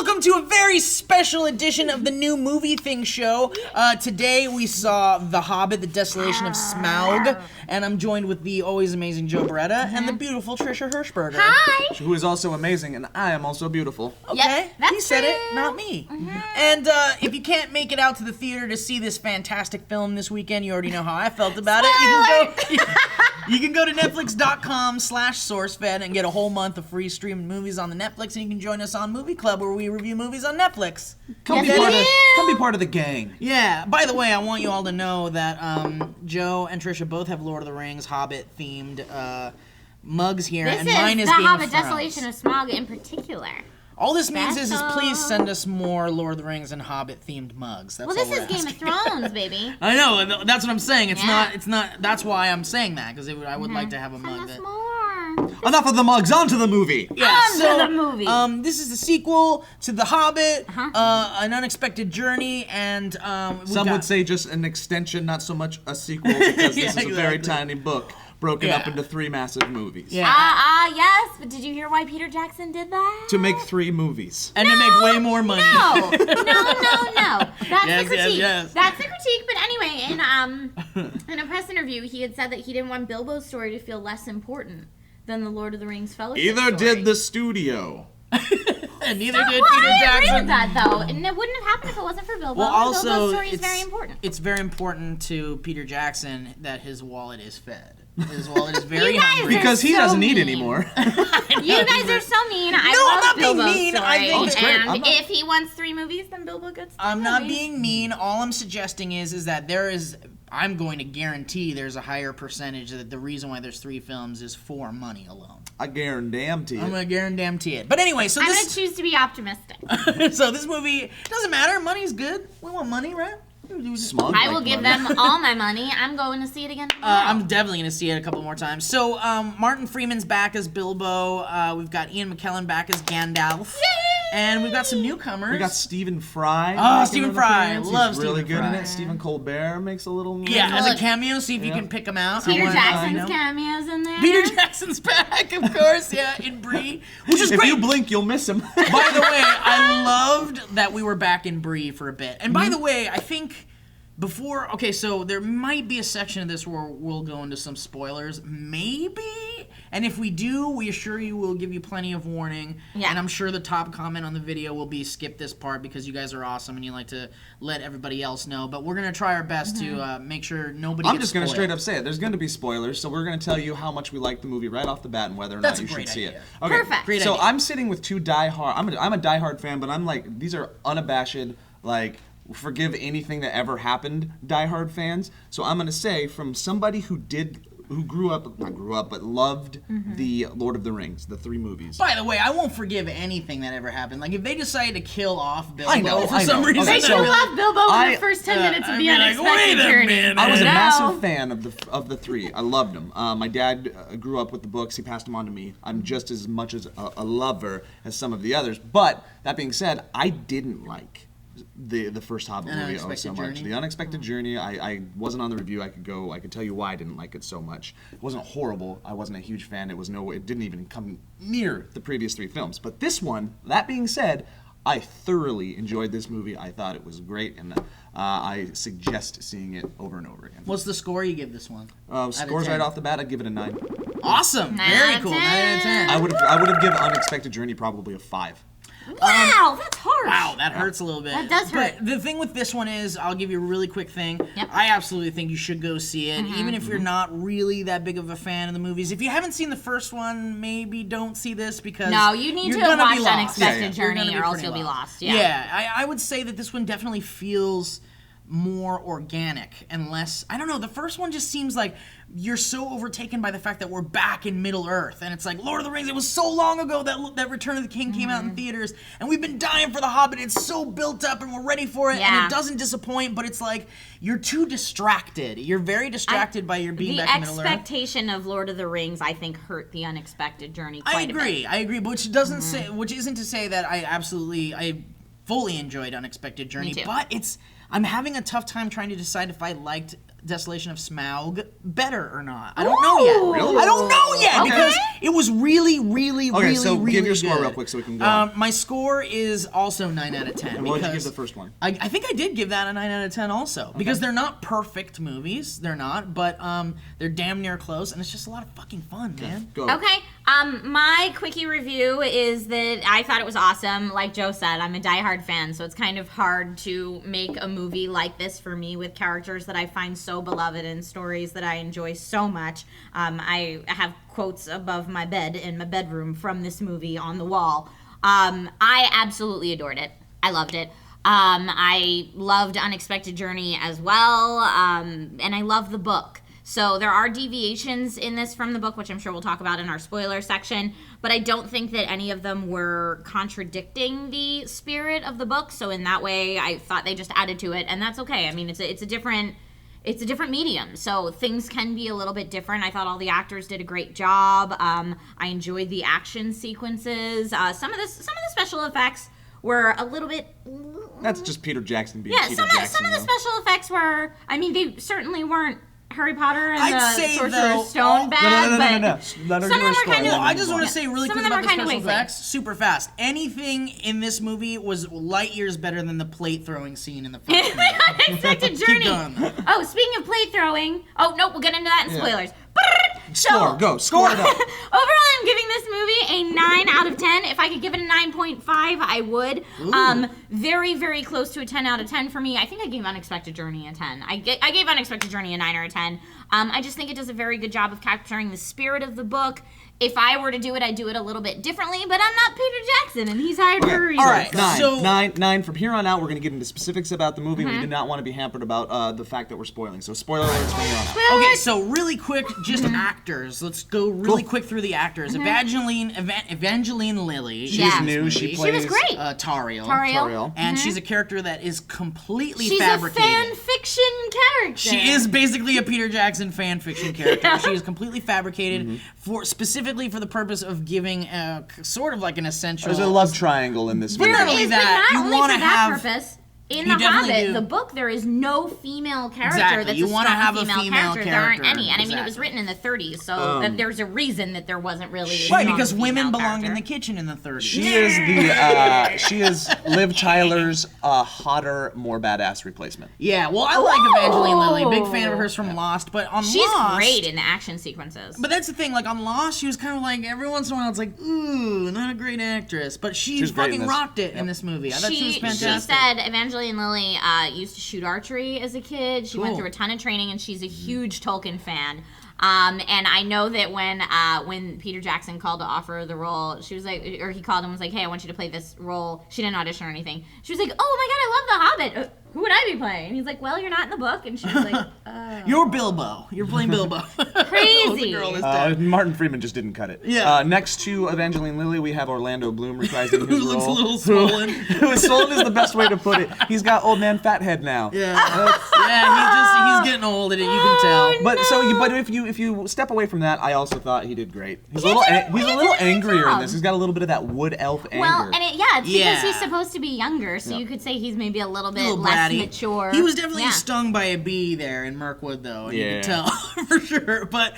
welcome to a very special edition of the New Movie Thing show. Today we saw The Hobbit, The Desolation of Smaug, and I'm joined with the always amazing Joe Beretta and the beautiful Trisha Hirschberger. Hi! Who is also amazing, and I am also beautiful. Okay, Yep, that's he said true. it, not me. And if you can't make it out to the theater to see this fantastic film this weekend, you already know how I felt about it. You can go to netflix.com/SourceFed and get a whole month of free streaming movies on the Netflix, and you can join us on Movie Club where we review movies on Netflix. Come be part of the gang. Yeah, by the way, I want you all to know that Joe and Trisha both have Lord of the Rings Hobbit themed mugs here, This and is mine is the Game Hobbit of Thrones. Desolation of Smaug in particular. All this means is Special. please send us more Lord of the Rings and Hobbit themed mugs. That's Well, all this we're is Game of asking. Thrones, baby. I know, and that's what I'm saying. It's Yeah. not. That's why I'm saying that, because I would like to have a Send mug us that. more. Enough of the mugs, on to the movie. Yeah, On to so the movie. This is the sequel to The Hobbit, An Unexpected Journey, and Some would say just an extension, not so much a sequel, because Yeah, this is a very exactly. tiny book broken up Yeah. into 3 massive movies. Yeah. Yes, but did you hear why Peter Jackson did that? To make 3 movies. and to make way more money. No. That's Yes, the critique. yes. That's the critique. But anyway, in a press interview, he had said that he didn't want Bilbo's story to feel less important than the Lord of the Rings Fellowship Either story. did the studio. And neither did Well, Peter I agree Jackson. with that, though. And it wouldn't have happened if it wasn't for Bilbo. Well, also, Bilbo's story is very important. It's very important to Peter Jackson that his wallet is fed. His wallet is very You guys hungry. are Because he so doesn't eat mean. anymore. You guys are so mean. I No, I'm love not being Bilbo's mean. story. I think Oh, it's great. And I'm not- if he wants 3 movies, then Bilbo gets 3 I'm not movies. being mean. All I'm suggesting is that I'm going to guarantee there's a higher percentage that the reason why there's 3 films is for money alone. I guarantee I'm it. going to guarantee it. But anyway, so I'm going this to choose to be optimistic. so this movie doesn't matter. Money's good. We want money, right? Smug I like will give money. them all my money. I'm going to see it again tomorrow. I'm definitely going to see it a couple more times. So Martin Freeman's back as Bilbo. We've got Ian McKellen back as Gandalf. And we've got some newcomers. We got Stephen Fry. Oh, making Stephen an Fry. appearance. Love He's really Stephen good in Fry. it. Stephen Colbert makes a little. Yeah, as a Look. cameo. See if you Yeah. can pick them out. Peter I wanna- Jackson's I know. cameos in there. Peter Jackson's back, of course. Yeah, in Bree, which is If great. you blink, you'll miss him. By the way, I loved that we were back in Bree for a bit. And by the way, I think so there might be a section of this where we'll go into some spoilers, maybe. And if we do, we assure you we'll give you plenty of warning. Yeah. And I'm sure the top comment on the video will be skip this part because you guys are awesome and you like to let everybody else know. But we're going to try our best to make sure nobody I'm gets just going to spoiled. straight up say it. There's going to be spoilers, so we're going to tell you how much we like the movie right off the bat and whether or That's not a you great should see idea. it. Okay. Perfect. Great So idea. I'm sitting with 2 diehard. I'm a diehard fan, but I'm like, these are unabashed, like, forgive anything that ever happened diehard fans. So I'm going to say, from somebody who loved the Lord of the Rings, the 3 movies. By the way, I won't forgive anything that ever happened. Like, if they decided to kill off Bilbo I know, for I some know. reason, Okay, They so- should I'd be love Bilbo for I- the first 10 minutes of I'd the be like, unexpected wait a journey. minute. I was a No. massive fan of the 3. I loved them. My dad grew up with the books. He passed them on to me. I'm just as much as a lover as some of the others. But that being said, I didn't like the first Hobbit An movie Unexpected so much. Journey? The Unexpected Journey. I wasn't on the review. I could tell you why I didn't like it so much. It wasn't horrible. I wasn't a huge fan. It didn't even come near the previous 3 films. But this one, that being said, I thoroughly enjoyed this movie. I thought it was great, and I suggest seeing it over and over again. What's the score you give this one? Scores 10. right off the bat, I'd give it a 9. Awesome. 9 Very out of cool. 10. 9 out of 10. I would have given Unexpected Journey probably a 5. Wow, that's harsh. Wow, that hurts a little bit. That does hurt. But the thing with this one is, I'll give you a really quick thing. Yep. I absolutely think you should go see it, Mm-hmm. even if you're not really that big of a fan of the movies. If you haven't seen the first one, maybe don't see this because No, you need you're to gonna watch be lost. Unexpected Yeah, You're gonna Journey be or else pretty you'll be lost. Yeah. Yeah, I would say that this one definitely feels more organic and less. I don't know. The first one just seems like you're so overtaken by the fact that we're back in Middle Earth, and it's like Lord of the Rings. It was so long ago that Return of the King came out in theaters, and we've been dying for the Hobbit. It's so built up, and we're ready for it, and Yeah. it doesn't disappoint. But it's like you're too distracted. You're very distracted by your being The back in Middle Earth. expectation of Lord of the Rings, I think, hurt the Unexpected Journey quite I a bit. agree, but which doesn't say, which isn't to say that I fully enjoyed Unexpected Journey, too. but I'm having a tough time trying to decide if I liked Desolation of Smaug better or not. I don't know yet. Really? I don't know yet Okay. because It was really, really, Okay, really, so really give your score good. real quick so we can go on. My score is also 9 out of 10. And what did you give because the first one? I think I did give that a 9 out of 10 also. Because they're not perfect movies. They're not. But they're damn near close. And it's just a lot of fucking fun, man. Go. Okay, my quickie review is that I thought it was awesome. Like Joe said, I'm a diehard fan, so it's kind of hard to make a movie like this for me with characters that I find so beloved and stories that I enjoy so much. I have quotes above my bed in my bedroom from this movie on the wall. I absolutely adored it. I loved it. I loved Unexpected Journey as well, and I love the book. So there are deviations in this from the book, which I'm sure we'll talk about in our spoiler section, but I don't think that any of them were contradicting the spirit of the book. So in that way, I thought they just added to it, and that's okay. I mean, it's a different medium, so things can be a little bit different. I thought all the actors did a great job. I enjoyed the action sequences. Some of the special effects were a little bit. That's just Peter Jackson being Peter some Jackson. of the special effects were. I mean, they certainly weren't Harry Potter and I'd the say, Sorcerer's though, Stone bad, but No. Let her some do of them her were story. kind of. Well, I just want to say really Some quick of them about the are kinda special wavering. effects, super fast. Anything in this movie was light years better than the plate throwing scene in the first movie. Unexpected Journey. going, though. Oh, speaking of plate throwing. Oh, no, we'll get into that in spoilers. Score it up. Overall, I'm giving this movie a 9 out of 10. If I could give it a 9.5, I would. Very, very close to a 10 out of 10 for me. I think I gave Unexpected Journey a 10. I gave Unexpected Journey a 9 or a 10. I just think it does a very good job of capturing the spirit of the book. If I were to do it, I'd do it a little bit differently, but I'm not Peter Jackson, and he's hired for a reason. all right. Nine. From here on out, we're going to get into specifics about the movie. We do not want to be hampered about the fact that we're spoiling. So spoiler alerts from here on out. Okay, so really quick, just actors. Let's go really quick through the actors. Evangeline Lilly. She's new. She plays. She was great. Tariel. Tariel. And she's a character that is completely She's fabricated. a fan fiction character. She is basically a Peter Jackson fan fiction character. She is completely fabricated specifically for the purpose of giving sort of like an essential. There's a love triangle in this movie. There Literally is, that. but You not only wanna for that have- purpose. In You The definitely Hobbit, do. the book, there is no female character Exactly. that's You a wanna strong have a female female character. There aren't character. any. And I mean, it was Exactly. written in the 30s, so that there's a reason that there wasn't really a Right, strong because women female belonged in character. the kitchen in the 30s. She is Liv Tyler's hotter, more badass replacement. Yeah, well, I like Evangeline Lilly. Big fan of hers from Lost, but on She's Lost... great in the action sequences. But that's the thing, like on Lost, she was kind of like, every once in a while, it's like, ooh, not a great actress. But she was great in fucking this. rocked it in this movie. I thought she was She fantastic. said Evangeline Lilly used to shoot archery as a kid. She went Cool. through a ton of training, and she's a huge Tolkien fan. And I know that when Peter Jackson called to offer her the role, she was like, or he called and was like, "Hey, I want you to play this role." She didn't audition or anything. She was like, "Oh my god, I love The Hobbit. Who would I be playing?" And he's like, "Well, you're not in the book." And she was like, You're Bilbo. You're playing Bilbo. Crazy. The girl is dead. Martin Freeman just didn't cut it. Yeah. Next to Evangeline Lilly, we have Orlando Bloom reprising his Who looks a role. little swollen. Who is swollen is the best way to put it. He's got old man fat head now. Yeah, he's getting old at it. You can tell. But if you step away from that, I also thought he did great. He's a little angrier in this. He's got a little bit of that wood elf anger. well, and it's because Yeah. he's supposed to be younger, so you could say he's maybe a little bit A little less bratty. mature. He was definitely Yeah. stung by a bee there in Mirkwood, though, and you Yeah. could tell for sure. But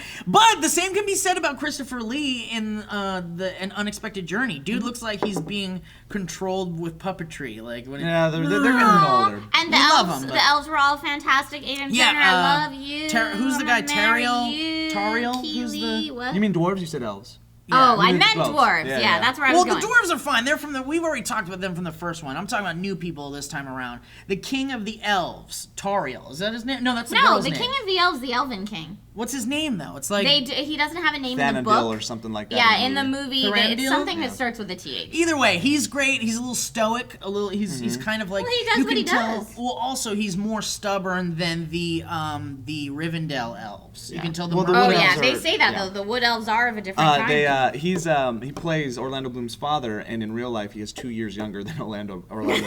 the same can be said about Christopher Lee in An Unexpected Journey. Dude looks like he's being controlled with puppetry. Like when yeah, they're getting older. And the We love elves, him, but- the elves were all fantastic. Aiden Yeah, Turner, I love you. who's the guy, I'm gonna marry Tariel? you. Tariel? Who's Keely, the- what? You mean dwarves? You said elves. Oh, I You mean meant dwarves. dwarves. Yeah, Yeah, yeah. that's where I Well, was the going. dwarves are fine. They're from we've already talked about them from the first one. I'm talking about new people this time around. The king of the elves, Tariel. Is that his name? No, that's the No, girl's the name. king of the elves, the Elven King. What's his name though? It's like He doesn't have a name in the Thanadil book. or something like that. Yeah, in the movie, it's Thranduil? something that starts with a TH. either way, he's great. He's a little stoic. He's kind of like Well, he does you what can he tell. does. Well, also he's more stubborn than the Rivendell elves. You can tell the Well, the Merfolk Oh Wood yeah, elves they are- say that yeah. though. The wood elves are of a different kind. He plays Orlando Bloom's father, and in real life he is 2 years younger than Orlando Bloom.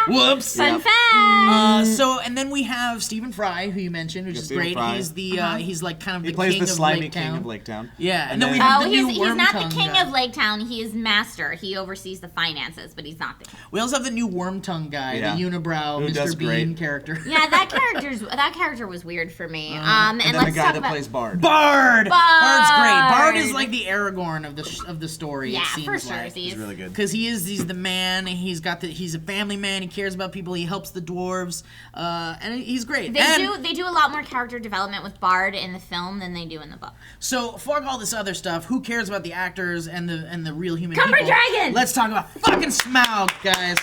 Whoops. Fun fact. So and then we have Stephen Fry, who you mentioned, which is Stephen great. Fry. He's the he's like kind of He the plays king the of slimy Lake king Town. of Lake Town. Yeah, and then we Oh, have the he's new not the Wormtongue king guy. of Lake Town. He is master. He oversees the finances, but he's not the king. We also have the new Wormtongue guy, Yeah. the unibrow Who does Mr. Bean great. character. Yeah, that character was weird for me. And then the let's guy talk that about plays Bard. Bard! Bard! Bard's great. Bard is like the Aragorn of the story. Yeah, it seems for sure. like. He's really good. Because he's the man. He's a family man. He cares about people. He helps the dwarves, and he's great. They do a lot more character development with Bard in the film than they do in the book. So fuck all this other stuff. Who cares about the actors and the real human Cumber people? Dragon! Let's talk about fucking Smaug, guys.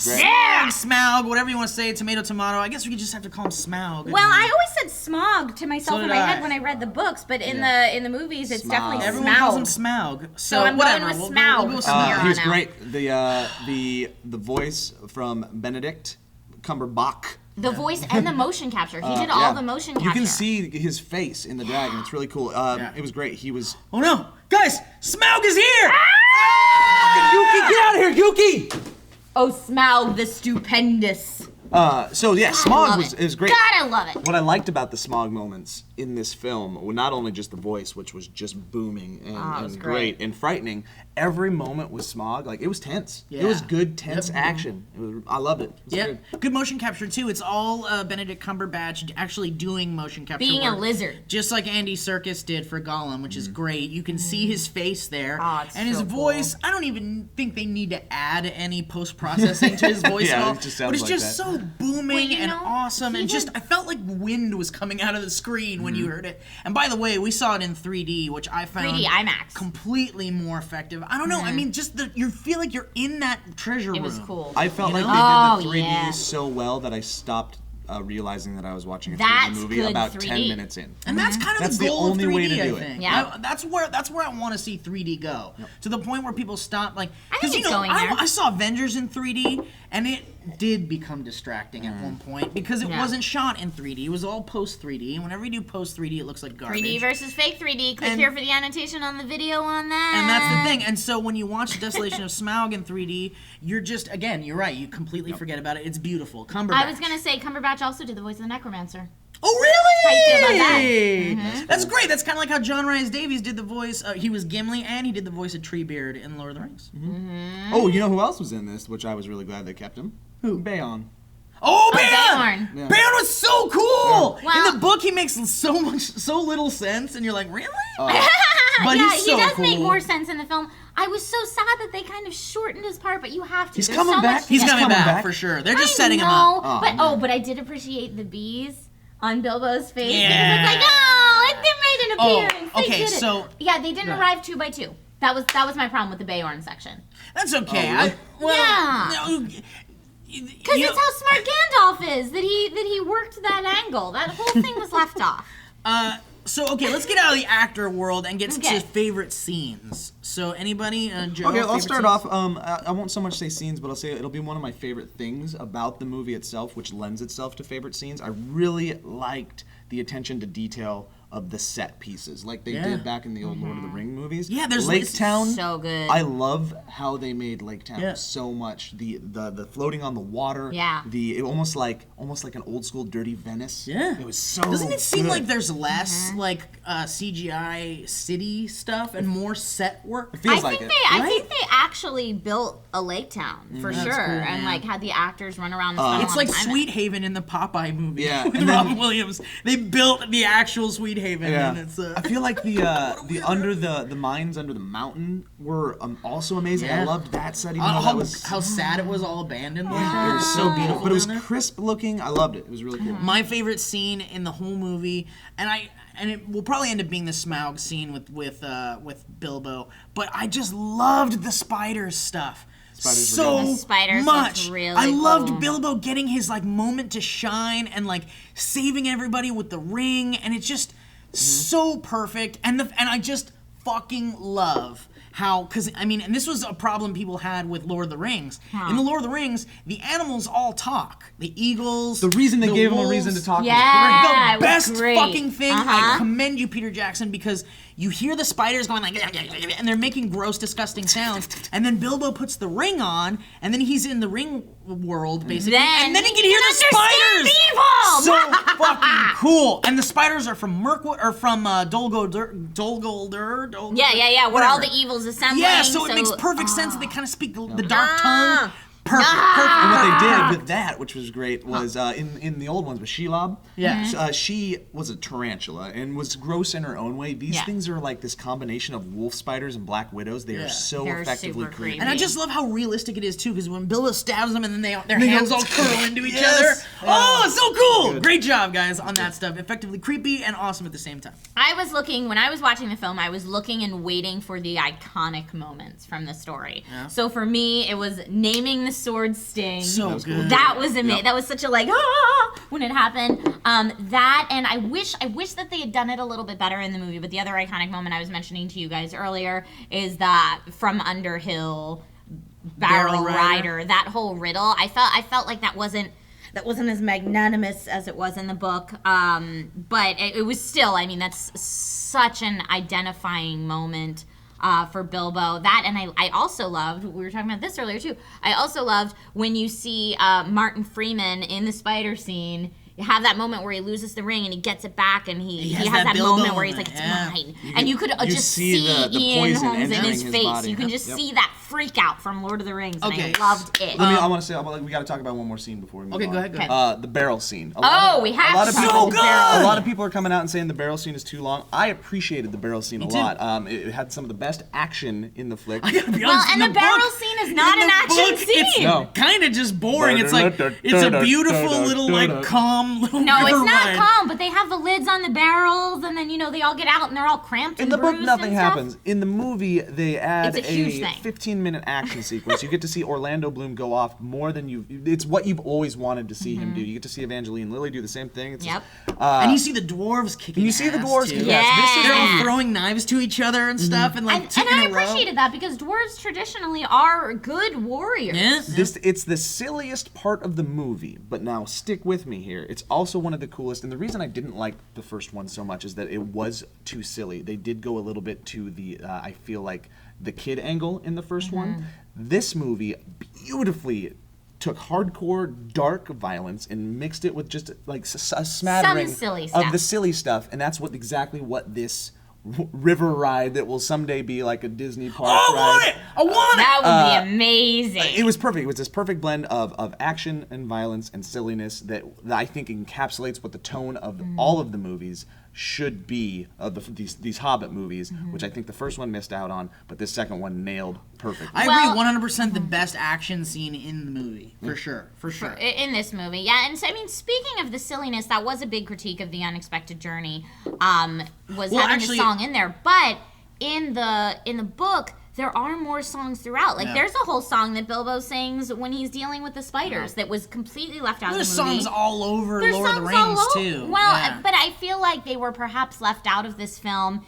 Yeah! Smaug, whatever you want to say, tomato. I guess we could just have to call him Smaug. Well, I always said Smaug to myself So in did my I. head when I read the books, but in the movies, it's Smaug. definitely Everyone Smaug. calls him Smaug. So I'm whatever. going with We'll Smaug. go with From here Smaug. on He was out. great. The voice from Benedict Cumberbatch. The voice and the motion capture. He did all the motion capture. You can see his face in the dragon. It's really cool. It was great. He was. Oh no, guys! Smaug is here! Yuki, get out of here, Yuki! Oh, Smaug the Stupendous. So yeah, God, I Smaug love was it. great. God, I love it. What I liked about the Smaug moments in this film were not only just the voice, which was just booming and, it was and great. and frightening. Every moment with Smaug, like it was tense. Yeah. It was good, tense action. I loved it. It was Yeah, good. good motion capture too. It's all Benedict Cumberbatch actually doing motion capture. Being a work, lizard. just like Andy Serkis did for Gollum, which is great. You can see his face there, Oh, it's and his so voice. I don't even think they need to add any post processing to his voice Yeah, at all. it just but sounds it's like just that. so booming Well, you and know, awesome, he and just did- I felt like wind was coming out of the screen when you heard it. And by the way, we saw it in 3D, which I found 3D IMAX. completely more effective. I don't know. I mean, just you feel like you're in that treasure room. It was cool. I felt You like know? they did Oh, the 3D yeah. so well that I stopped realizing that I was watching a 3D That's movie good about 3D. 10 minutes in. And that's kind of That's the the goal only of 3D, way to do I it. think. Yeah. That's where I want to see 3D go. To the point where people stop like I think 'cause, you it's know, going there. I saw Avengers in 3D and it did become distracting at one point because it Yeah. wasn't shot in 3D. It was all post 3D. And whenever you do post 3D, it looks like garbage. 3D versus fake 3D. Click And- here for the annotation on the video on that. And that's the thing. And so when you watch Desolation of Smaug in 3D, you're just again, you're right. You completely forget about it. It's beautiful. Cumberbatch. I was gonna say Cumberbatch also did the voice of the Necromancer. Oh, really? How you feel about that? That's great. That's kind of like how John Rhys Davies did the voice. He was Gimli, and he did the voice of Treebeard in Lord of the Rings. Oh, you know who else was in this, which I was really glad they kept him? Who? Bayon. Oh, Oh, Bayon! Bayon. Bayon was so cool. Well- in the book, he makes so little sense, and you're like, really? But yeah, he's so he does cool. make more sense in the film. I was so sad that they kind of shortened his part, but you have to. He's There's coming so back. much He's to coming get. back for sure. They're just I setting him know, up. But I did appreciate the bees on Bilbo's face Yeah. because it's like, oh, they made an Oh, appearance. They okay, did it. so- yeah, they didn't Right. arrive 2 by 2. That was my problem with the Bayorn section. That's okay. Oh, really? No, Because it's how smart Gandalf is that he worked that angle. That whole thing was left off. So okay, let's get out of the actor world and get Okay. to favorite scenes. So anybody, Joe? Okay, I'll favorite start scenes? off. I won't so much say scenes, but I'll say it'll be one of my favorite things about the movie itself, which lends itself to favorite scenes. I really liked the attention to detail of the set pieces, like they Yeah. did back in the old Lord of the Ring movies. Yeah, there's Lake this- Town. So good. I love how they made Lake Town Yeah. so much. The floating on the water. Yeah. It almost like an old school Dirty Venice. Yeah. It was so. Doesn't it seem good. like there's less like CGI city stuff and more set work? It feels I like think it. I right? think they actually built a lake town for That's sure, cool, and man. like had the actors run around. And spend a It's lot like of time Sweet Haven in the Popeye movie Yeah, with and then- Robin Williams. They built the actual Sweet Haven, and it's I feel like the under the mines under the mountain were also amazing. I Yeah. loved that set, even though that was how sad it was all abandoned. Like it that. was so beautiful. But it was down there. crisp looking. I loved it. It was really cool. My favorite scene in the whole movie, and it will probably end up being the Smaug scene with Bilbo, but I just loved the spiders stuff. Spiders were so good. The spiders much. looked really I loved cool. Bilbo getting his like moment to shine and like saving everybody with the ring, and it's just so perfect. And I just fucking love how, because I mean, and this was a problem people had with Lord of the Rings. In the Lord of the Rings, the animals all talk. The eagles. The reason they the gave him a wolves. reason to talk Yeah. was it The was best great. fucking thing. I Uh-huh. commend you, Peter Jackson, because you hear the spiders going like, and they're making gross, disgusting sounds. And then Bilbo puts the ring on, and then he's in the ring world basically, and then he can hear the understand spiders. evil! So fucking cool. And the spiders are from Mirkwood or from Dol Guldur. Yeah, where all whatever. the evils assembling. Yeah, so it makes perfect sense that they kind of speak the dark Ah. tongue. Perfect. And what they did with that, which was great, was in the old ones with Shelob. Yeah. She was a tarantula and was gross in her own way. These things are like this combination of wolf spiders and black widows. They are so They're effectively super creepy. And I just love how realistic it is too, because when Bilbo stabs them and then their hands all curl into each other. Oh, it's so cool! Good. Great job, guys, on that stuff. Effectively creepy and awesome at the same time. When I was watching the film, I was looking and waiting for the iconic moments from the story. Yeah. So for me, it was naming the sword sting. So good. That was amazing. Yep. That was such a when it happened. That, and I wish that they had done it a little bit better in the movie. But the other iconic moment I was mentioning to you guys earlier is that from Underhill, Barrel Rider, that whole riddle. I felt like that wasn't as magnanimous as it was in the book, but it was still, I mean, that's such an identifying moment for Bilbo. That, and I also loved, we were talking about this earlier too, I also loved when you see Martin Freeman in the spider scene. You have that moment where he loses the ring and he gets it back, and he has that moment where he's like, it's mine. And you could just see the Ian poison Holmes in his face. body. You can just see that freak out from Lord of the Rings, and Okay. I loved it. I want to say, we got to talk about one more scene before we move on. Okay, go ahead. The barrel scene. We have to talk about the barrel. A lot of people are coming out and saying the barrel scene is too long. I appreciated the barrel scene a lot. It had some of the best action in the flick. I gotta be Well, honest, and in the barrel scene is not an action scene. It's kind of just boring. It's like, it's a beautiful little, like, calm little No, river it's not ride. calm, but they have the lids on the barrels, and then, they all get out and they're all cramped In and the book, bruised nothing and stuff. happens. In the movie, they add It's a huge thing. 15-minute action sequence. You get to see Orlando Bloom go off more than it's what you've always wanted to see him do. You get to see Evangeline Lilly do the same thing. It's Yep. And you see the dwarves kicking you see the dwarves too. kicking ass. This is They're all Yeah. throwing knives to each other and stuff, and like And two I in a row. appreciated that because dwarves traditionally are good warriors. Yeah. It's the silliest part of the movie, but now stick with me here. It's also one of the coolest, and the reason I didn't like the first one so much is that it was too silly. They did go a little bit to the, I feel like, the kid angle in the first one. This movie beautifully took hardcore, dark violence and mixed it with just like a smattering Some silly of stuff. the silly stuff, and that's exactly what this river ride that will someday be like a Disney park ride. I want it! That would be amazing. It was perfect. It was this perfect blend of action and violence and silliness that I think encapsulates what the tone of all of the movies should be, of these Hobbit movies, which I think the first one missed out on, but this second one nailed perfectly. I Well- agree 100% the best action scene in the movie. For sure. In this movie, yeah. And so, I mean, speaking of the silliness, that was a big critique of The Unexpected Journey, was having the song in there. But in the book, there are more songs throughout. Like, there's a whole song that Bilbo sings when he's dealing with the spiders that was completely left out There's of the movie. songs all over There's Lord of the songs all Rings, over- too. Well, Yeah. but I feel like they were perhaps left out of this film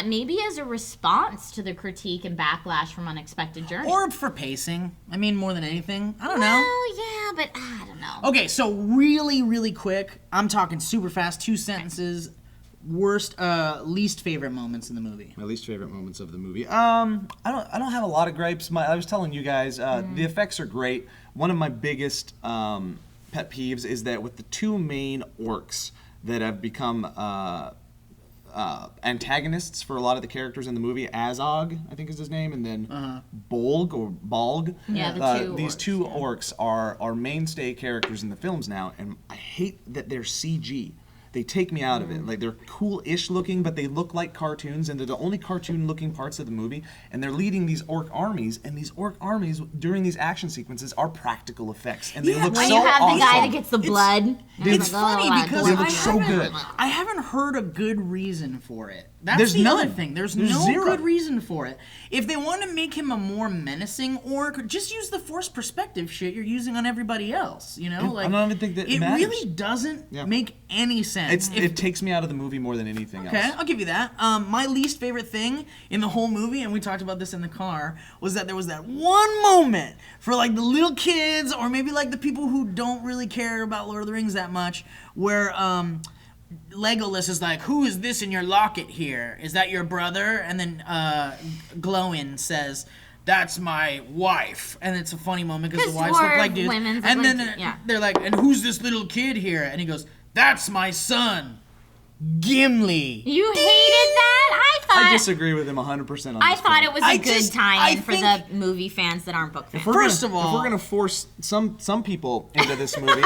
maybe as a response to the critique and backlash from Unexpected Journey. Or for pacing. I mean, more than anything. I don't know. Well, yeah, but I don't know. Okay, so really, really quick. I'm talking super fast, 2 sentences. Least favorite moments in the movie. My least favorite moments of the movie. I don't have a lot of gripes. I was telling you guys, the effects are great. One of my biggest pet peeves is that with the 2 main orcs that have become antagonists for a lot of the characters in the movie, Azog, I think is his name, and then Balg. Yeah, these two orcs are mainstay characters in the films now, and I hate that they're CG. They take me out of it. Like, they're cool-ish looking, but they look like cartoons, and they're the only cartoon-looking parts of the movie. And they're leading these orc armies, and these orc armies during these action sequences are practical effects, and they look When so you have awesome. the guy that gets the blood. It's funny because They look so good. I haven't heard a good reason for it. That's There's the other none. thing. There's There's no zero. good reason for it. If they want to make him a more menacing orc, just use the forced perspective shit you're using on everybody else. You know, I don't even think that it matters. really doesn't make any sense. It takes me out of the movie more than anything else. Okay, I'll give you that. My least favorite thing in the whole movie, and we talked about this in the car, was that there was that one moment for like the little kids, or maybe like the people who don't really care about Lord of the Rings that much, where Legolas is like, "Who is this in your locket here? Is that your brother?" And then Glowin says, "That's my wife." And it's a funny moment because the wives look like dudes. women's And look then like- yeah. they're like, "And who's this little kid here?" And he goes, "That's my son, Gimli." You hated that? I thought I disagree with him 100% on I this thought point. it was a good tie-in for the think- movie fans that aren't book fans. First of all, if we're gonna force some people into this movie,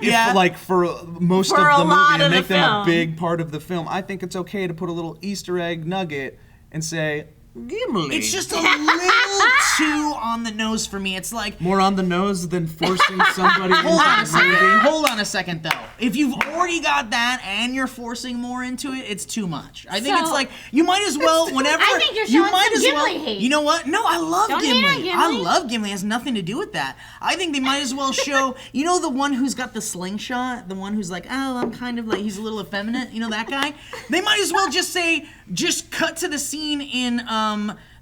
Yeah. like for most For of a the lot movie and of make the them a film. big part of the film, I think it's okay to put a little Easter egg nugget and say Gimli. it's just a little too on the nose for me. It's like, more on the nose than forcing somebody into hold on a the second. movie. Hold on a second, though. If you've already got that and you're forcing more into it, it's too much. I think So- it's like you might as well whenever. I think you're you showing might some as well. Gimli hate. You know what? No, I love Don't hate Gimli. on I Gimli. love Gimli. It has nothing to do with that. I think they might as well show. You know the one who's got the slingshot, the one who's like, oh, I'm kind of like he's a little effeminate. You know that guy? They might as well just cut to the scene in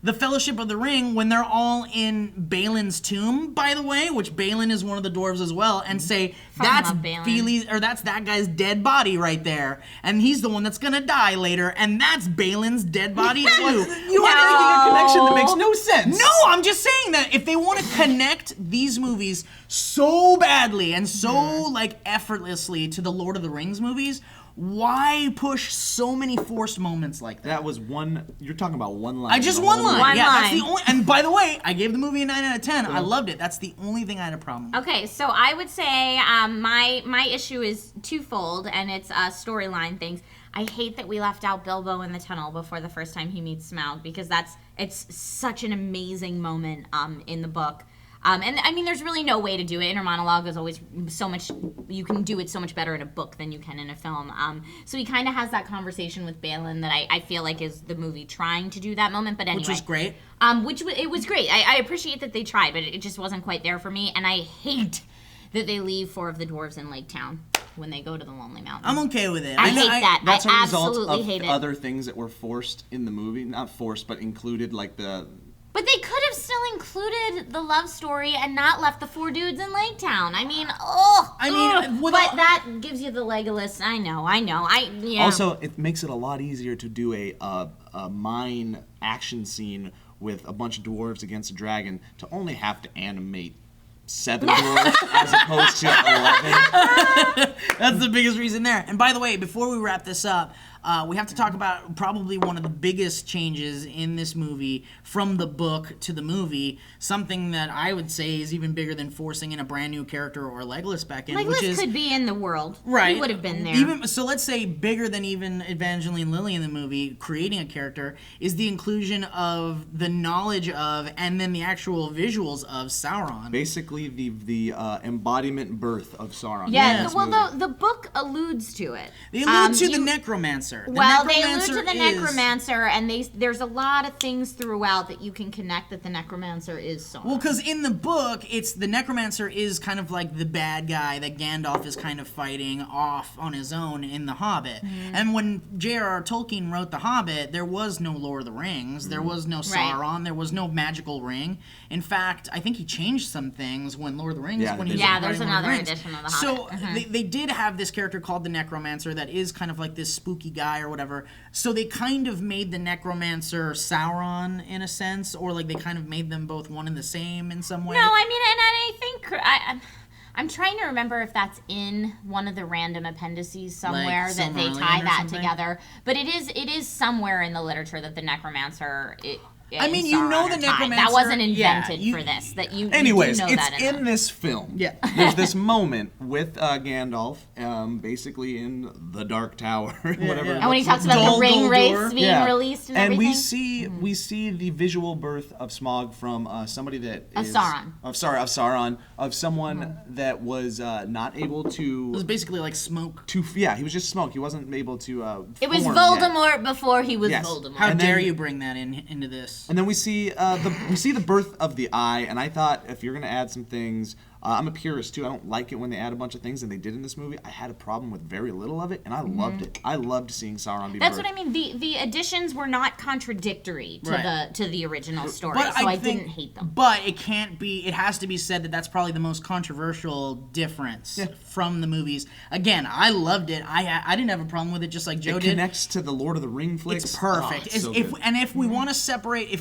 the Fellowship of the Ring when they're all in Balin's tomb, by the way, which Balin is one of the dwarves as well, and say that's love Balin. that's that guy's dead body right there, and he's the one that's gonna die later, and that's Balin's dead body too. You are making a connection that makes no sense. No, I'm just saying that if they want to connect these movies so badly and so like effortlessly to the Lord of the Rings movies, why push so many forced moments like that? That was one. You're talking about one line. I just one line. One Yeah, that's line. the only. And by the way, I gave the movie a 9 out of 10. I loved it. That's the only thing I had a problem with. Okay, so I would say my issue is twofold, and it's storyline things. I hate that we left out Bilbo in the tunnel before the first time he meets Smaug, because it's such an amazing moment in the book. And I mean, there's really no way to do it. Inner monologue is always so much. You can do it so much better in a book than you can in a film. So he kind of has that conversation with Balin that I feel like is the movie trying to do that moment. But anyway, Which was great. It was great. I appreciate that they tried, but it just wasn't quite there for me. And I hate that they leave 4 of the dwarves in Lake Town when they go to the Lonely Mountain. I'm okay with it. I hate that. That's I a result absolutely of hate it. other things that were forced in the movie. Not forced, but included, like the. But they could have still included the love story and not left the 4 dudes in Lake Town. I mean, with but all- that gives you the Legolas. I know. Yeah. Also, it makes it a lot easier to do a mine action scene with a bunch of dwarves against a dragon to only have to animate 7 dwarves as opposed to 11. That's the biggest reason there. And by the way, before we wrap this up, we have to talk about probably one of the biggest changes in this movie from the book to the movie. Something that I would say is even bigger than forcing in a brand new character or Legolas back in, which Legolas is could be in the world. right. He would have been there. Even so, let's say bigger than even Evangeline Lilly in the movie, creating a character is the inclusion of the knowledge of and then the actual visuals of Sauron. Basically, the embodiment birth of Sauron. yeah. Yes, Well, the book alludes to it. They allude to the Necromancer. The Well, they allude Necromancer to the is- Necromancer, and there's a lot of things throughout that you can connect that the Necromancer is Sauron. Well, because in the book, it's the Necromancer is kind of like the bad guy that Gandalf is kind of fighting off on his own in The Hobbit. And when J.R.R. Tolkien wrote The Hobbit, there was no Lord of the Rings, there was no Sauron, there was no magical ring. In fact, I think he changed some things when Lord of the Rings. Yeah, when he they was did. there's writing Lord of the another Rings. edition of The So Hobbit. they did have this character called the Necromancer that is kind of like this spooky guy or whatever. So they kind of made the Necromancer Sauron in a sense, or like they kind of made them both one and the same in some way. No, I mean, and I think I'm trying to remember if that's in one of the random appendices somewhere Like that they Silmarillion tie or that something? together. But it is somewhere in the literature that the Necromancer. I mean, you know the Sauron are tied. Necromancer- That wasn't yeah, invented you- for this. That you Anyways, you do know it's that in this film. Yeah. There's this moment with Gandalf, basically in the Dark Tower, whatever. And when he talks about Dol the ring Guldur. race being Yeah. released and we everything. see the visual birth of Smaug from somebody that Of is Sauron. of Sauron, of someone that was not able It was to basically like smoke. he was just smoke. He wasn't able to. It was form Voldemort yet. before he was Yes. Voldemort. How And dare then- you bring that into this? And then we see the birth of the eye, and I thought if you're gonna add some things, I'm a purist too. I don't like it when they add a bunch of things, and they did in this movie. I had a problem with very little of it, and I loved it. I loved seeing Sauron be That's birthed. what I mean. The additions were not contradictory to Right. the original story, But so I think- didn't hate them. But it can't be. It has to be said that that's probably the most controversial difference from the movies. Again, I loved it. I didn't have a problem with it, just like Joe It did. connects to the Lord of the Ring flicks. It's perfect. Oh, it's so if good. we want to separate,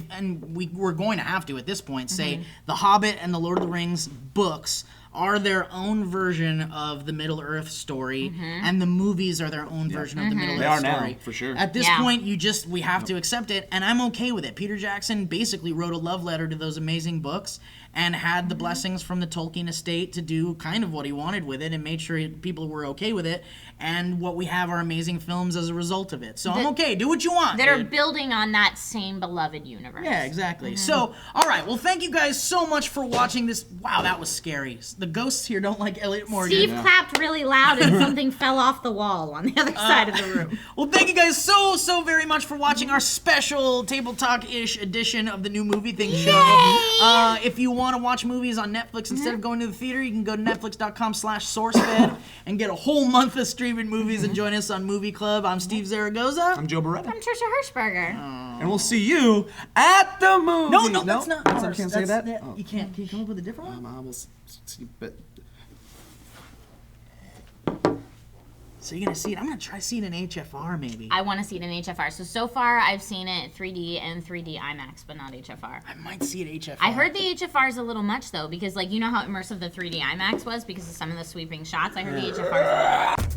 we're going to have to at this point say the Hobbit and the Lord of the Rings books are their own version of the Middle-earth story, and the movies are their own version of the Middle-earth They are story. now, for sure. At this Yeah. point, we have to accept it, and I'm okay with it. Peter Jackson basically wrote a love letter to those amazing books and had the blessings from the Tolkien estate to do kind of what he wanted with it and made sure people were okay with it, and what we have are amazing films as a result of it. So I'm okay. Do what you want. That are dude. building on that same beloved universe. Yeah, exactly. So, all right. Well, thank you guys so much for watching this. Wow, that was scary. The ghosts here don't like Elliot Morgan. Steve clapped really loud and something fell off the wall on the other side of the room. Well, thank you guys so very much for watching our special Table Talk-ish edition of the New Movie Thing show. If you want to watch movies on Netflix instead of going to the theater, you can go to netflix.com/SourceFed and get a whole month of streaming movies and join us on Movie Club. I'm Steve Zaragoza. I'm Joe Beretta. I'm Trisha Hirschberger. And we'll see you at the movie. No, that's not I ours. can't say that? Yeah, Oh. You can't. Can you come up with a different one? I will see, but... So you're going to see it. I'm going to try seeing an HFR maybe. I want to see it in HFR. So far, I've seen it 3D and 3D IMAX, but not HFR. I might see it HFR. I heard the HFR is a little much, though, because, like, you know how immersive the 3D IMAX was because of some of the sweeping shots? I heard the HFR is a little